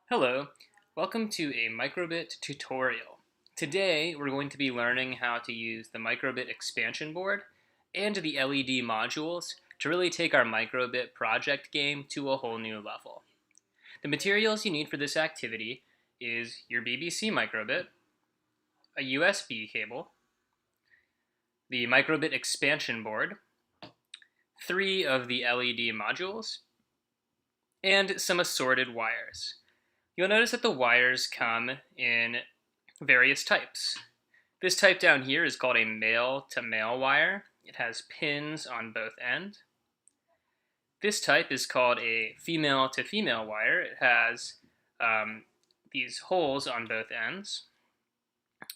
Hello, welcome to a MicroBit tutorial. Today we're going to be learning how to use the MicroBit expansion board and the LED modules to really take our MicroBit project game to a whole new level. The materials you need for this activity is your BBC MicroBit, a USB cable, the MicroBit expansion board, 3 of the LED modules, and some assorted wires. You'll notice that the wires come in various types. This type down here is called a male-to-male wire. It has pins on both ends. This type is called a female-to-female wire. It has these holes on both ends.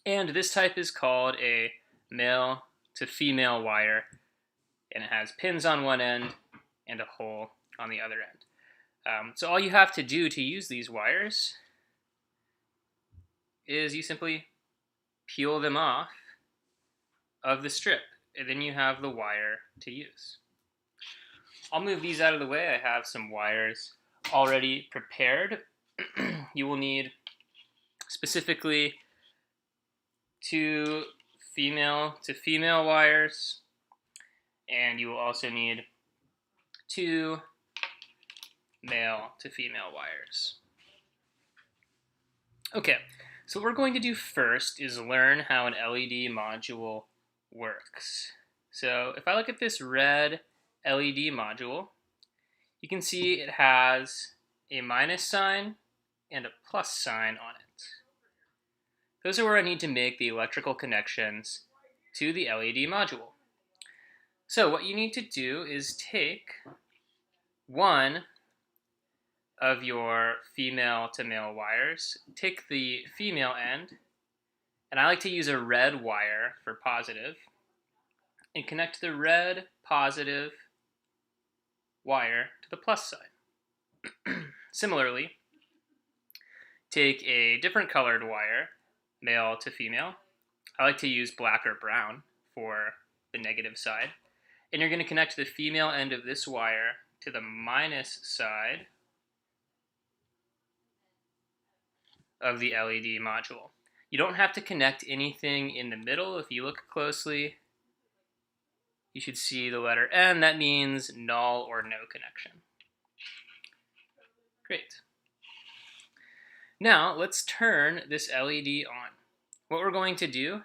And this type is called a male-to-female wire, and it has pins on one end and a hole on the other end. So all you have to do to use these wires is you simply peel them off of the strip, and then you have the wire to use. I'll move these out of the way. I have some wires already prepared. You will need specifically 2 female-to-female wires, and you will also need 2 male-to-female wires. Okay, so what we're going to do first is learn how an LED module works. So if I look at this red LED module, you can see it has a minus sign and a plus sign on it. Those are where I need to make the electrical connections to the LED module. So what you need to do is take one of your female to male wires, take the female end, and I like to use a red wire for positive, and connect the red positive wire to the plus side. Similarly, take a different colored wire, male to female. I like to use black or brown for the negative side. And you're going to connect the female end of this wire to the minus side of the LED module. You don't have to connect anything in the middle. If you look closely, you should see the letter N. That means null or no connection. Great. Now let's turn this LED on. What we're going to do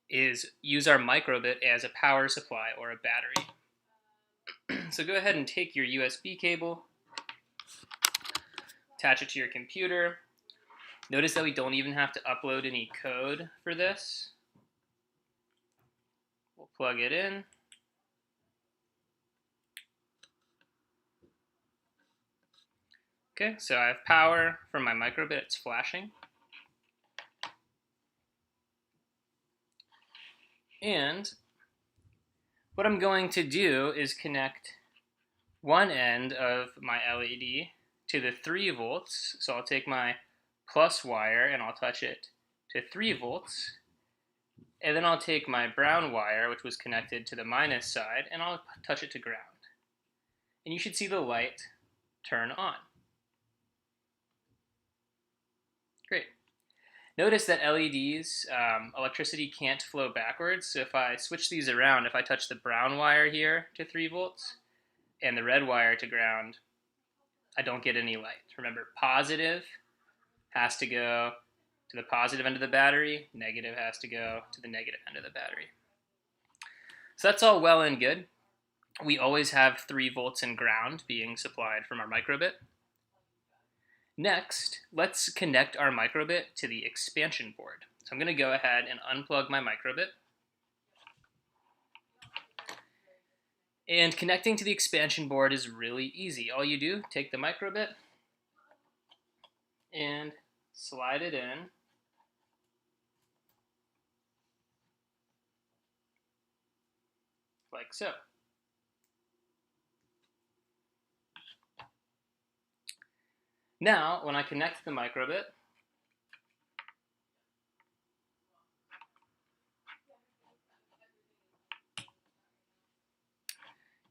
is use our MicroBit as a power supply or a battery. So go ahead and take your USB cable, attach it to your computer. Notice that we don't even have to upload any code for this. We'll plug it in. Okay, so I have power from my MicroBit. It's flashing. And what I'm going to do is connect one end of my LED to the 3 volts. So I'll take my plus wire and I'll touch it to 3 volts. And then I'll take my brown wire, which was connected to the minus side, and I'll touch it to ground. And you should see the light turn on. Great. Notice that LEDs, electricity can't flow backwards. So if I switch these around, if I touch the brown wire here to 3 volts and the red wire to ground, I don't get any light. Remember, positive has to go to the positive end of the battery, negative has to go to the negative end of the battery. So that's all well and good. We always have 3 volts in ground being supplied from our MicroBit. Next, let's connect our MicroBit to the expansion board. So I'm going to go ahead and unplug my MicroBit. And connecting to the expansion board is really easy. All you do, take the MicroBit and slide it in like so. Now, when I connect the MicroBit,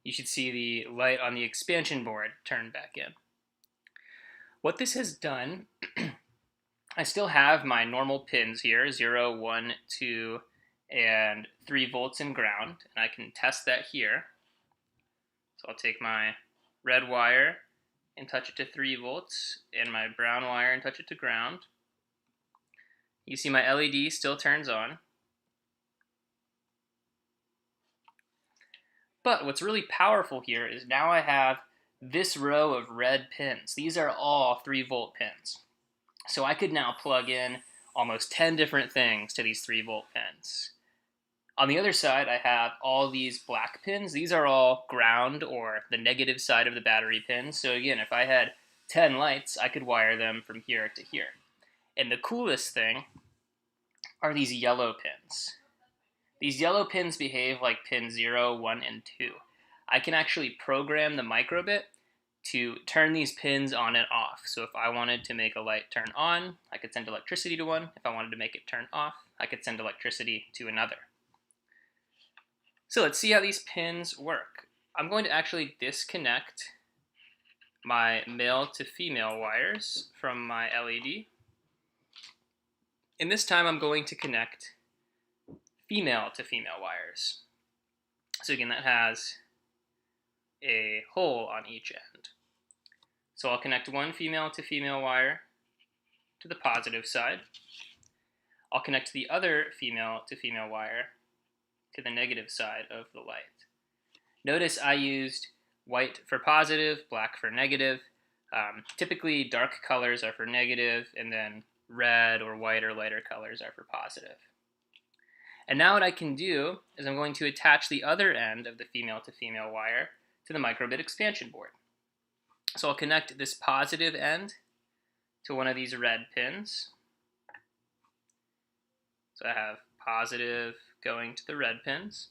you should see the light on the expansion board turn back in. What this has done I still have my normal pins here, 0, 1, 2, and 3 volts in ground, and I can test that here. So I'll take my red wire and touch it to 3 volts, and my brown wire and touch it to ground. You see my LED still turns on. But what's really powerful here is now I have this row of red pins. These are all 3 volt pins. So I could now plug in almost 10 different things to these 3 volt pins. On the other side, I have all these black pins. These are all ground, or the negative side of the battery pins. So again, if I had 10 lights, I could wire them from here to here. And the coolest thing are these yellow pins. These yellow pins behave like pin 0, 1, and 2. I can actually program the MicroBit to turn these pins on and off. So if I wanted to make a light turn on, I could send electricity to one. If I wanted to make it turn off, I could send electricity to another. So let's see how these pins work. I'm going to actually disconnect my male to female wires from my LED. And this time I'm going to connect female to female wires. So again, that has a hole on each end. So I'll connect one female to female wire to the positive side. I'll connect the other female to female wire to the negative side of the light. Notice I used white for positive, black for negative. Typically dark colors are for negative, and then red or white or lighter colors are for positive. And now what I can do is I'm going to attach the other end of the female to female wire to the MicroBit expansion board. So I'll connect this positive end to one of these red pins. So I have positive going to the red pins.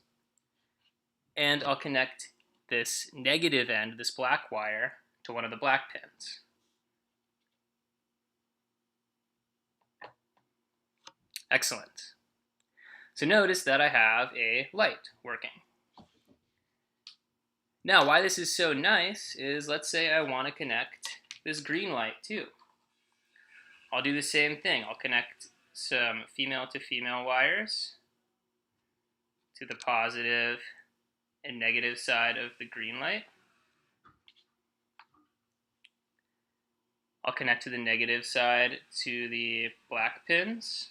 And I'll connect this negative end, this black wire, to one of the black pins. Excellent. So notice that I have a light working. Now, why this is so nice is, let's say I want to connect this green light too. I'll do the same thing. I'll connect some female to female wires to the positive and negative side of the green light. I'll connect to the negative side to the black pins.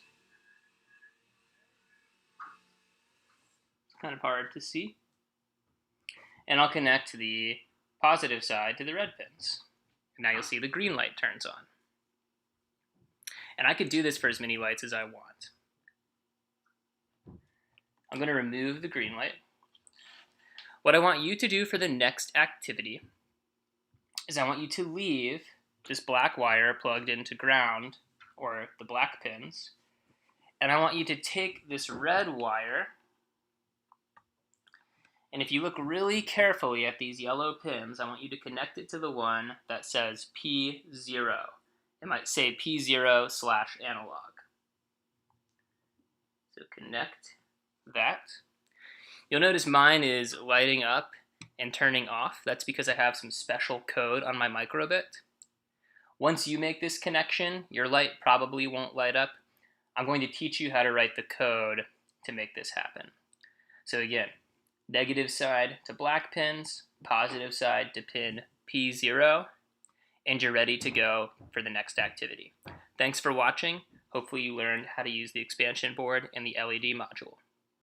It's kind of hard to see. And I'll connect the positive side to the red pins. And now you'll see the green light turns on. And I could do this for as many lights as I want. I'm going to remove the green light. What I want you to do for the next activity is I want you to leave this black wire plugged into ground, or the black pins, and I want you to take this red wire, and if you look really carefully at these yellow pins, I want you to connect it to the one that says P0. It might say P0/analog. So connect that. You'll notice mine is lighting up and turning off. That's because I have some special code on my MicroBit. Once you make this connection, your light probably won't light up. I'm going to teach you how to write the code to make this happen. So again, negative side to black pins, positive side to pin P0, and you're ready to go for the next activity. Thanks for watching. Hopefully you learned how to use the expansion board and the LED module.